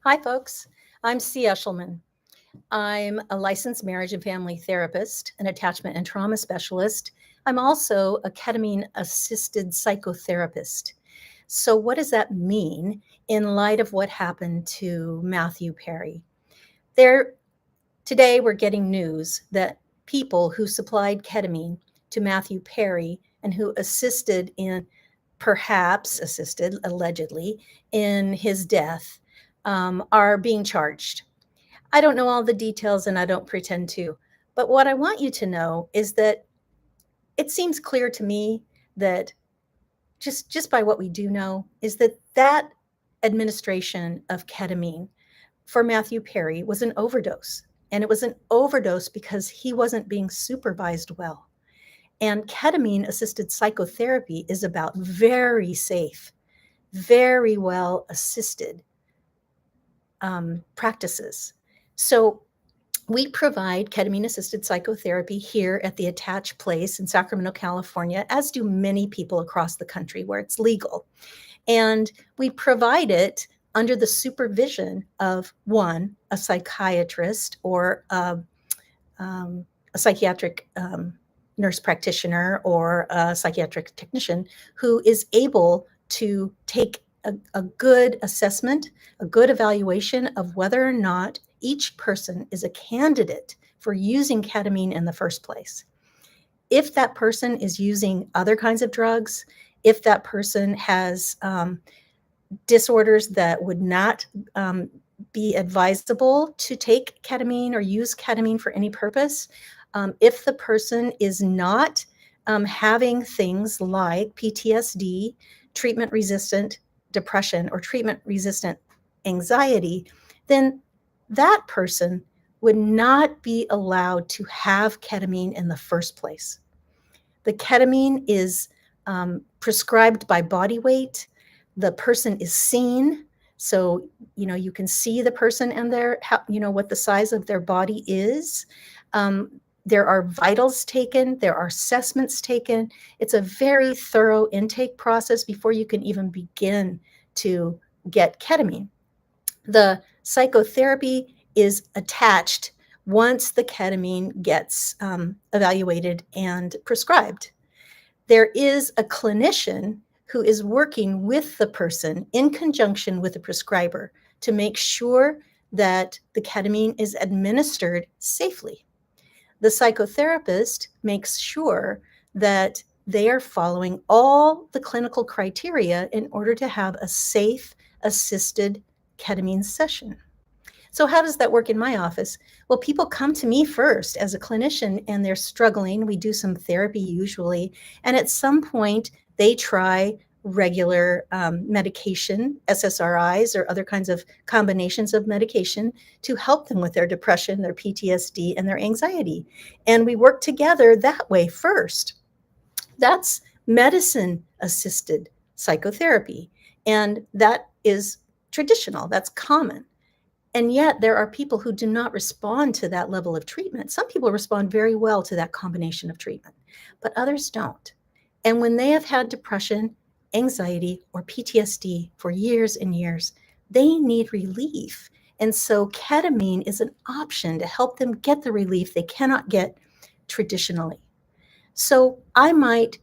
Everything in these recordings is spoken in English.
Hi, folks. I'm C. Eshelman. I'm a licensed marriage and family therapist, an attachment and trauma specialist. I'm also a ketamine assisted psychotherapist. So, what does that mean in light of what happened to Matthew Perry? There, today we're getting news that people who supplied ketamine to Matthew Perry and who assisted, allegedly, in his death are being charged. I don't know all the details and I don't pretend to. But what I want you to know is that it seems clear to me that just by what we do know is that administration of ketamine for Matthew Perry was an overdose. And it was an overdose because he wasn't being supervised well. And ketamine assisted psychotherapy is about very safe, very well assisted practices. So we provide ketamine assisted psychotherapy here at the Attach Place in Sacramento, California, as do many people across the country where it's legal. And we provide it under the supervision of one, a psychiatrist or a psychiatric nurse practitioner or a psychiatric technician who is able to take a good assessment, a good evaluation of whether or not each person is a candidate for using ketamine in the first place. If that person is using other kinds of drugs, if that person has disorders that would not be advisable to take ketamine or use ketamine for any purpose, if the person is not having things like PTSD, treatment-resistant depression, or treatment-resistant anxiety, then that person would not be allowed to have ketamine in the first place. The ketamine is prescribed by body weight. The person is seen. So, you can see the person and what the size of their body is. There are vitals taken. There are assessments taken. It's a very thorough intake process before you can even begin to get ketamine. The psychotherapy is attached once the ketamine gets evaluated and prescribed. There is a clinician who is working with the person in conjunction with the prescriber to make sure that the ketamine is administered safely. The psychotherapist makes sure that they are following all the clinical criteria in order to have a safe, assisted ketamine session. So how does that work in my office? Well, people come to me first as a clinician and they're struggling. We do some therapy usually. And at some point, they try regular medication, SSRIs, or other kinds of combinations of medication to help them with their depression, their PTSD, and their anxiety. And we work together that way first. That's medicine-assisted psychotherapy. And that is traditional, that's common. And yet there are people who do not respond to that level of treatment. Some people respond very well to that combination of treatment, but others don't. And when they have had depression, anxiety, or PTSD for years and years, they need relief. And so ketamine is an option to help them get the relief they cannot get traditionally. So I might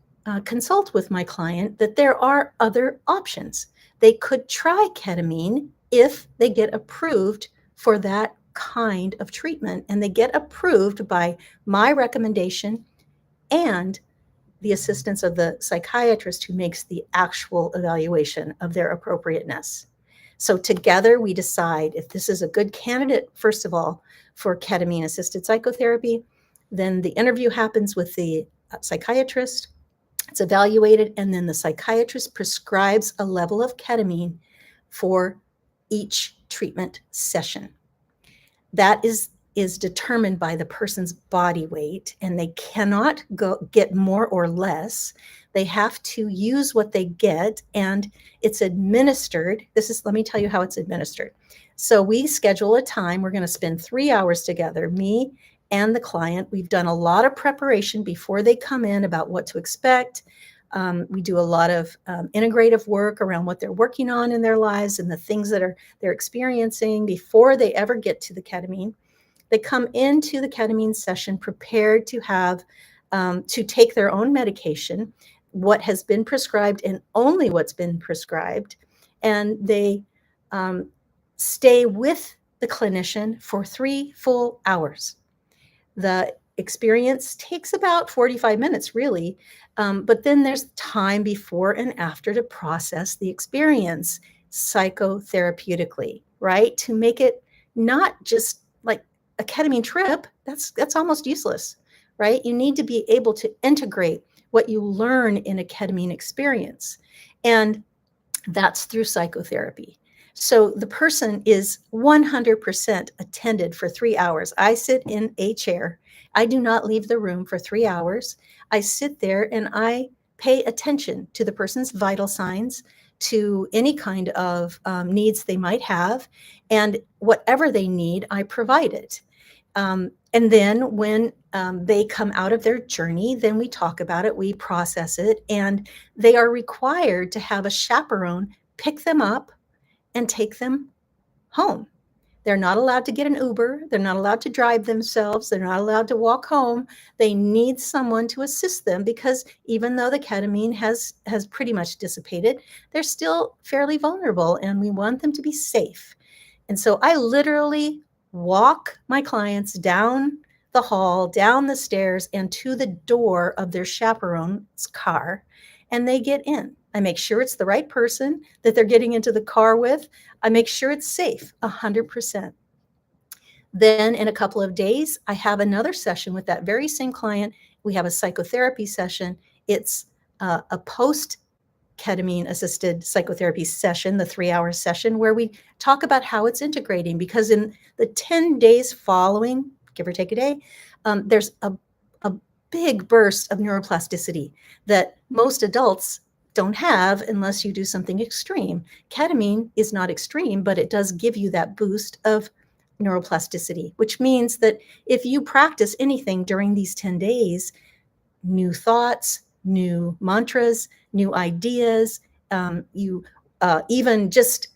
consult with my client that there are other options. They could try ketamine if they get approved for that kind of treatment, and they get approved by my recommendation and the assistance of the psychiatrist who makes the actual evaluation of their appropriateness. So together we decide if this is a good candidate, first of all, for ketamine-assisted psychotherapy. Then the interview happens with the psychiatrist. It's evaluated, and then the psychiatrist prescribes a level of ketamine for each treatment session. That is determined by the person's body weight, and they cannot get more or less. They have to use what they get, and it's administered. Let me tell you how it's administered. So we schedule a time. We're going to spend 3 hours together, me and the client. We've done a lot of preparation before they come in about what to expect. We do a lot of integrative work around what they're working on in their lives and the things that they're experiencing before they ever get to the ketamine. They come into the ketamine session prepared to have to take their own medication, what has been prescribed and only what's been prescribed, and they stay with the clinician for 3 full hours. The experience takes about 45 minutes, really, but then there's time before and after to process the experience psychotherapeutically, right? To make it not just like a ketamine trip, that's almost useless, right? You need to be able to integrate what you learn in a ketamine experience, and that's through psychotherapy. So the person is 100% attended for 3 hours. I sit in a chair. I do not leave the room for 3 hours. I sit there and I pay attention to the person's vital signs, to any kind of needs they might have, and whatever they need, I provide it. And then when they come out of their journey, then we talk about it, we process it, and they are required to have a chaperone pick them up and take them home. They're not allowed to get an Uber. They're not allowed to drive themselves. They're not allowed to walk home. They need someone to assist them because even though the ketamine has pretty much dissipated, they're still fairly vulnerable and we want them to be safe. And so I literally walk my clients down the hall, down the stairs, and to the door of their chaperone's car, and they get in. I make sure it's the right person that they're getting into the car with. I make sure it's safe 100%. Then in a couple of days, I have another session with that very same client. We have a psychotherapy session. It's a post ketamine assisted psychotherapy session, the 3-hour session, where we talk about how it's integrating, because in the 10 days following, give or take a day, there's a big burst of neuroplasticity that most adults don't have unless you do something extreme. Ketamine is not extreme, but it does give you that boost of neuroplasticity, which means that if you practice anything during these 10 days, new thoughts, new mantras, new ideas, you even just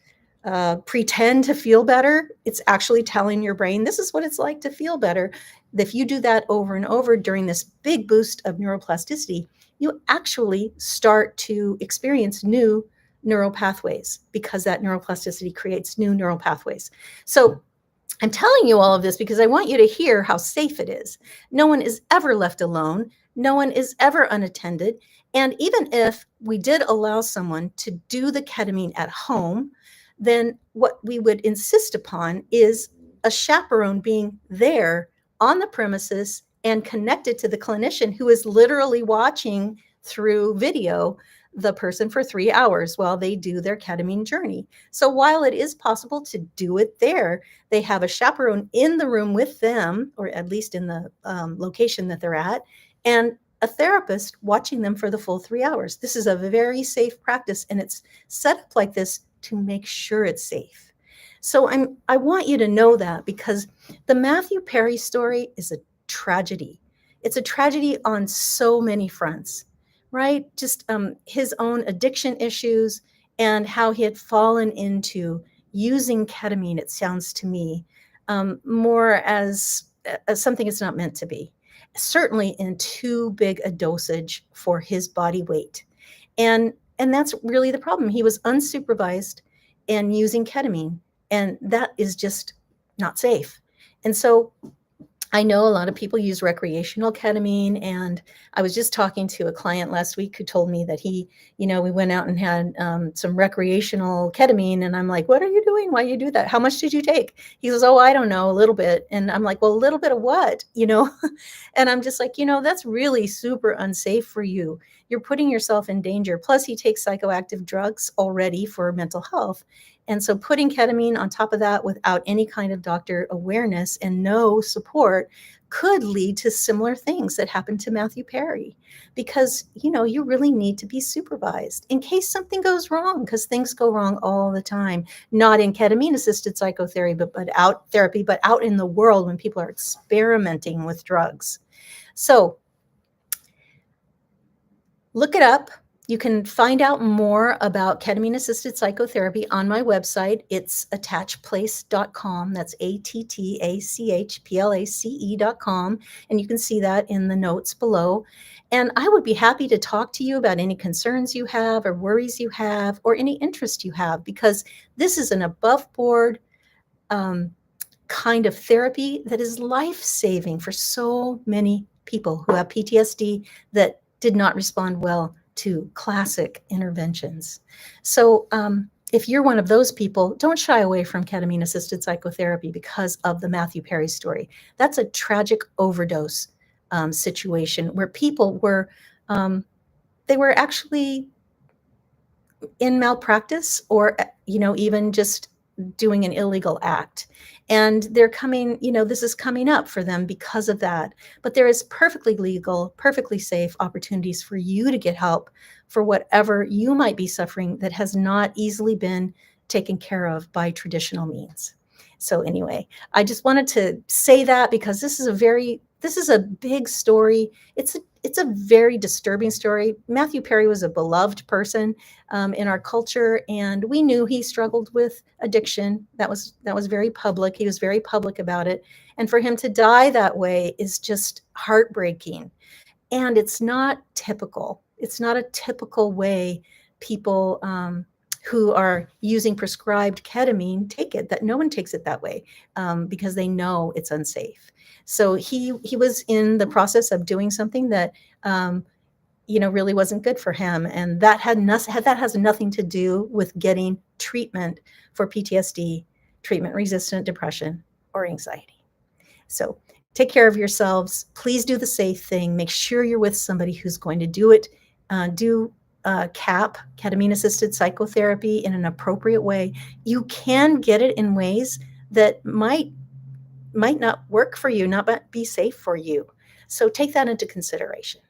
pretend to feel better, it's actually telling your brain, this is what it's like to feel better. If you do that over and over during this big boost of neuroplasticity, you actually start to experience new neural pathways because that neuroplasticity creates new neural pathways. So I'm telling you all of this because I want you to hear how safe it is. No one is ever left alone. No one is ever unattended. And even if we did allow someone to do the ketamine at home, then what we would insist upon is a chaperone being there on the premises and connected to the clinician who is literally watching through video the person for 3 hours while they do their ketamine journey. So while it is possible to do it there, they have a chaperone in the room with them, or at least in the location that they're at, and a therapist watching them for the full 3 hours. This is a very safe practice, and it's set up like this to make sure it's safe. So I want you to know that, because the Matthew Perry story is a tragedy. It's a tragedy on so many fronts, right? Just his own addiction issues and how he had fallen into using ketamine, it sounds to me, more as something it's not meant to be. Certainly in too big a dosage for his body weight. And that's really the problem. He was unsupervised and using ketamine, and that is just not safe. And so I know a lot of people use recreational ketamine, and I was just talking to a client last week who told me that he, we went out and had some recreational ketamine, and I'm like, what are you doing? Why you do that? How much did you take? He says, oh, I don't know, a little bit. And I'm like, well, a little bit of what? And I'm just like, that's really super unsafe for you. You're putting yourself in danger. Plus, he takes psychoactive drugs already for mental health. And so putting ketamine on top of that without any kind of doctor awareness and no support could lead to similar things that happened to Matthew Perry, because, you really need to be supervised in case something goes wrong, because things go wrong all the time, not in ketamine assisted psychotherapy, but out in the world when people are experimenting with drugs. So look it up. You can find out more about ketamine assisted psychotherapy on my website. It's attachplace.com. That's attachplace.com. And you can see that in the notes below. And I would be happy to talk to you about any concerns you have, or worries you have, or any interest you have, because this is an above board um, kind of therapy that is life saving for so many people who have PTSD that did not respond well to classic interventions. So, if you're one of those people, don't shy away from ketamine assisted psychotherapy because of the Matthew Perry story. That's a tragic overdose situation where people were, they were actually in malpractice, or even just doing an illegal act, and they're coming, this is coming up for them because of that. But there is perfectly legal, perfectly safe opportunities for you to get help for whatever you might be suffering that has not easily been taken care of by traditional means. So anyway, I just wanted to say that because this is a big story. It's a very disturbing story. Matthew Perry was a beloved person in our culture, and we knew he struggled with addiction. That was very public. He was very public about it, and for him to die that way is just heartbreaking. And it's not typical. It's not a typical way people who are using prescribed ketamine take it. That no one takes it that way because they know it's unsafe. So he was in the process of doing something that really wasn't good for him, and that has nothing to do with getting treatment for PTSD, treatment-resistant depression, or anxiety. So take care of yourselves. Please do the safe thing. Make sure you're with somebody who's going to do it. Do CAP, ketamine assisted psychotherapy, in an appropriate way. You can get it in ways that might not work for you, not be safe for you. So take that into consideration.